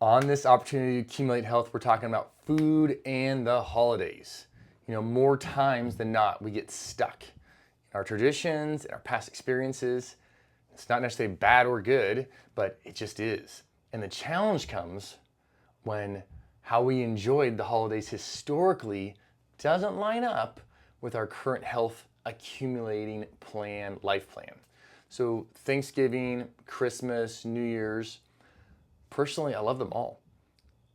On this opportunity to accumulate health, we're talking about food and the holidays. More times than not, we get stuck in our traditions, in our past experiences. It's not necessarily bad or good, but it just is. And the challenge comes when how we enjoyed the holidays historically doesn't line up with our current health accumulating life plan. So Thanksgiving, Christmas, New Year's, personally, I love them all,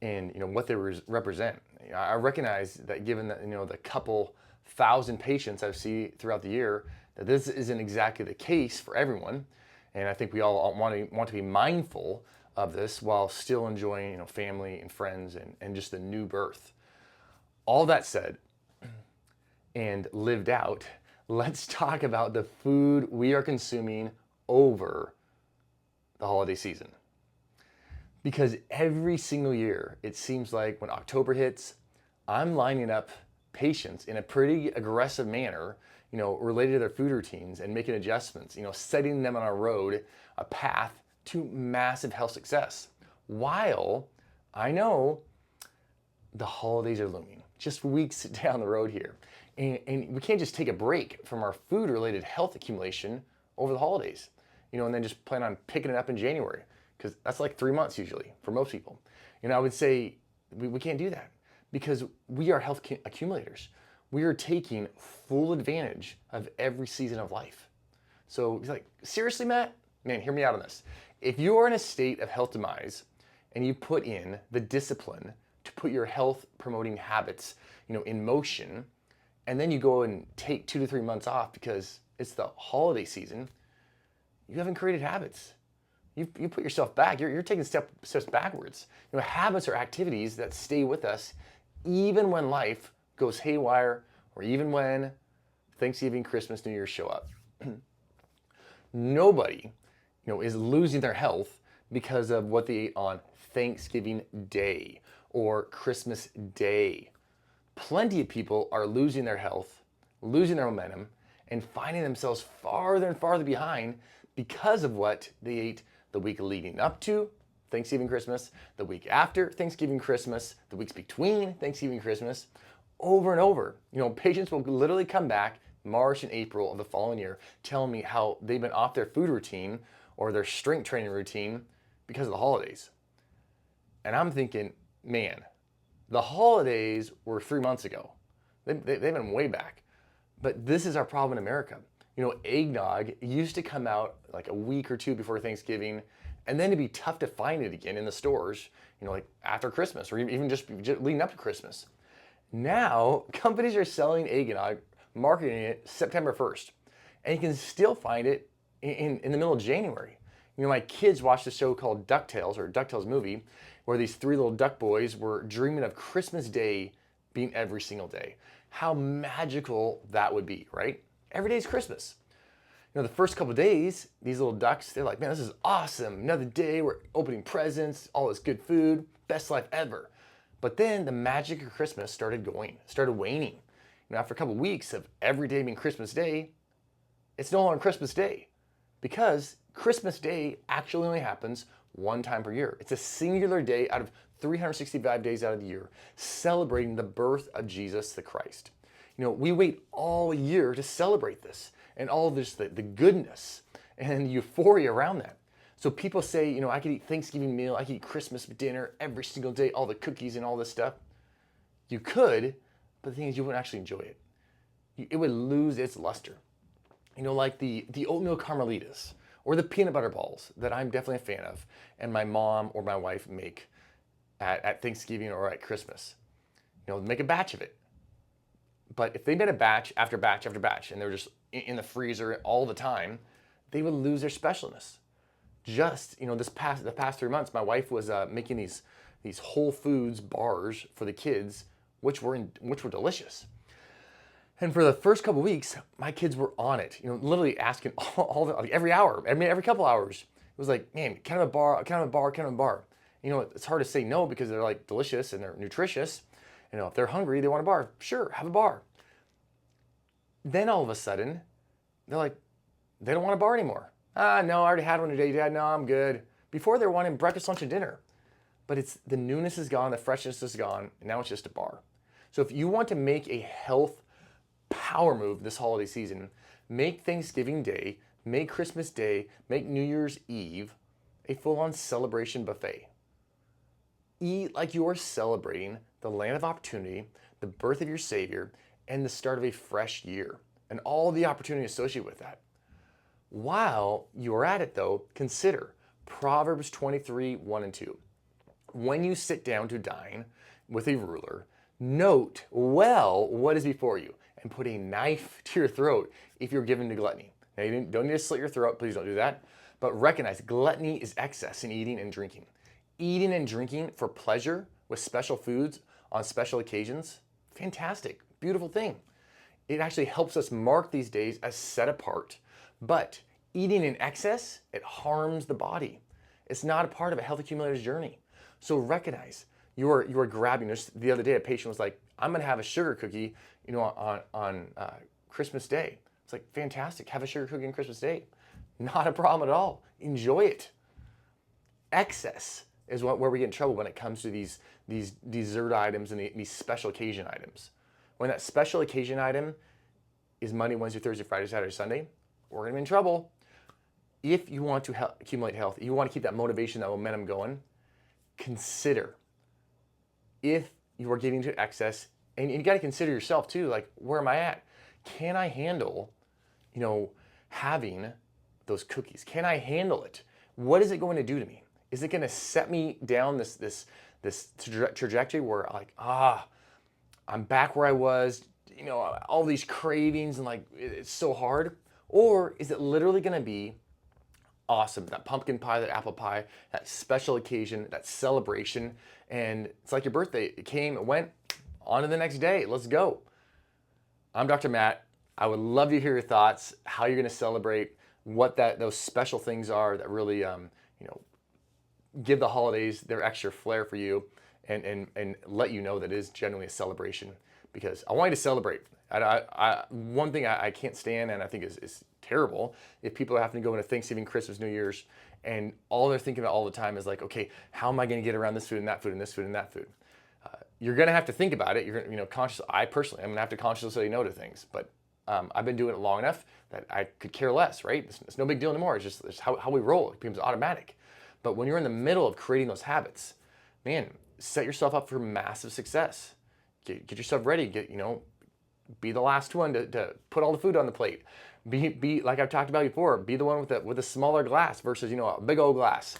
and what they represent. I recognize that given that the couple thousand patients I see throughout the year, that this isn't exactly the case for everyone, and I think we all want to be mindful of this while still enjoying family and friends and just the new birth. All that said, and lived out, let's talk about the food we are consuming over the holiday season. Because every single year, it seems like when October hits, I'm lining up patients in a pretty aggressive manner, related to their food routines and making adjustments, setting them on a path to massive health success. While I know the holidays are looming, just weeks down the road here. And we can't just take a break from our food-related health accumulation over the holidays, and then just plan on picking it up in January, because that's like 3 months usually for most people. I would say we can't do that because we are health accumulators. We are taking full advantage of every season of life. So he's like, seriously, Matt? Man, hear me out on this. If you are in a state of health demise and you put in the discipline to put your health promoting habits, in motion, and then you go and take 2 to 3 months off because it's the holiday season, you haven't created habits. You put yourself back. You're taking steps backwards. Habits are activities that stay with us even when life goes haywire, or even when Thanksgiving, Christmas, New Year's show up. Nobody, is losing their health because of what they ate on Thanksgiving Day or Christmas Day. Plenty of people are losing their health, losing their momentum, and finding themselves farther and farther behind because of what they ate the week leading up to Thanksgiving, Christmas, the week after Thanksgiving, Christmas, the weeks between Thanksgiving, Christmas, over and over. Patients will literally come back March and April of the following year telling me how they've been off their food routine or their strength training routine because of the holidays. And I'm thinking, man, the holidays were 3 months ago. They've been way back. But this is our problem in America. Eggnog used to come out like a week or two before Thanksgiving, and then it'd be tough to find it again in the stores, like after Christmas or even just leading up to Christmas. Now, companies are selling eggnog, marketing it September 1st, and you can still find it in the middle of January. My kids watched a show called DuckTales, or DuckTales movie, where these 3 little duck boys were dreaming of Christmas Day being every single day. How magical that would be, right? Every day is Christmas. The first couple of days, these little ducks, they're like, man, this is awesome. Another day, we're opening presents, all this good food, best life ever. But then the magic of Christmas started waning. After a couple of weeks of every day being Christmas Day, it's no longer Christmas Day because Christmas Day actually only happens one time per year. It's a singular day out of 365 days out of the year, celebrating the birth of Jesus the Christ. We wait all year to celebrate this and all this, the goodness and euphoria around that. So people say, I could eat Thanksgiving meal, I could eat Christmas dinner every single day, all the cookies and all this stuff. You could, but the thing is you wouldn't actually enjoy it. It would lose its luster. Like the oatmeal carmelitas or the peanut butter balls that I'm definitely a fan of and my mom or my wife make at Thanksgiving or at Christmas. Make a batch of it. But if they made a batch after batch after batch and they were just in the freezer all the time, they would lose their specialness. Just, the past 3 months, my wife was making these Whole Foods bars for the kids, which were delicious. And for the first couple of weeks, my kids were on it, literally asking every hour, every couple hours. It was like, man, can I have a bar, can I have a bar, can I have a bar? It's hard to say no because they're like delicious and they're nutritious. If they're hungry, they want a bar. Sure, have a bar. Then all of a sudden, they're like, they don't want a bar anymore. No, I already had one today, Dad. No, I'm good. Before they were wanting breakfast, lunch, and dinner. but it's the newness is gone, the freshness is gone, and now it's just a bar. So if you want to make a health power move this holiday season, make Thanksgiving Day, make Christmas Day, make New Year's Eve a full-on celebration buffet. Eat like you're celebrating the land of opportunity, the birth of your Savior, and the start of a fresh year, and all the opportunity associated with that. While you're at it though, consider Proverbs 23, 1 and 2. When you sit down to dine with a ruler, note well what is before you, and put a knife to your throat if you're given to gluttony. Now, you don't need to slit your throat, please don't do that. But recognize gluttony is excess in eating and drinking. Eating and drinking for pleasure with special foods on special occasions, fantastic, beautiful thing. It actually helps us mark these days as set apart. But eating in excess, it harms the body. It's not a part of a health accumulator's journey. So recognize you are grabbing. The other day, a patient was like, "I'm going to have a sugar cookie, on Christmas Day." It's like, fantastic. Have a sugar cookie on Christmas Day. Not a problem at all. Enjoy it. Excess is where we get in trouble when it comes to these dessert items and these special occasion items. When that special occasion item is Monday, Wednesday, Thursday, Friday, Saturday, Sunday, we're going to be in trouble. If you want to accumulate health, you want to keep that motivation, that momentum going, consider if you are getting to excess, and you got to consider yourself too, like, where am I at? Can I handle, having those cookies? Can I handle it? What is it going to do to me? Is it going to set me down this trajectory where I'm back where I was, all these cravings and like it's so hard? Or is it literally going to be awesome? That pumpkin pie, that apple pie, that special occasion, that celebration, and it's like your birthday. It came, it went, on to the next day. Let's go. I'm Dr. Matt. I would love to hear your thoughts, how you're going to celebrate, what those special things are that really, give the holidays their extra flair for you, and let you know that it is genuinely a celebration, because I want you to celebrate. One thing I can't stand, and I think is terrible, if people are having to go into Thanksgiving, Christmas, New Year's, and all they're thinking about all the time is like, okay, how am I going to get around this food and that food and this food and that food? You're going to have to think about it. You're going to, consciously. I personally, I'm going to have to consciously say no to things. But I've been doing it long enough that I could care less, right? It's no big deal anymore. It's how we roll. It becomes automatic. But when you're in the middle of creating those habits, man, set yourself up for massive success. Get yourself ready. Be the last one to put all the food on the plate. Be like I've talked about before. Be the one with a smaller glass versus a big old glass.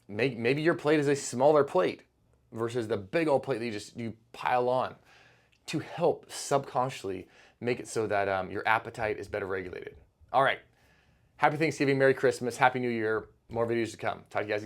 Maybe your plate is a smaller plate versus the big old plate that you pile on, to help subconsciously make it so that your appetite is better regulated. All right. Happy Thanksgiving, Merry Christmas, Happy New Year. More videos to come. Talk to you guys again.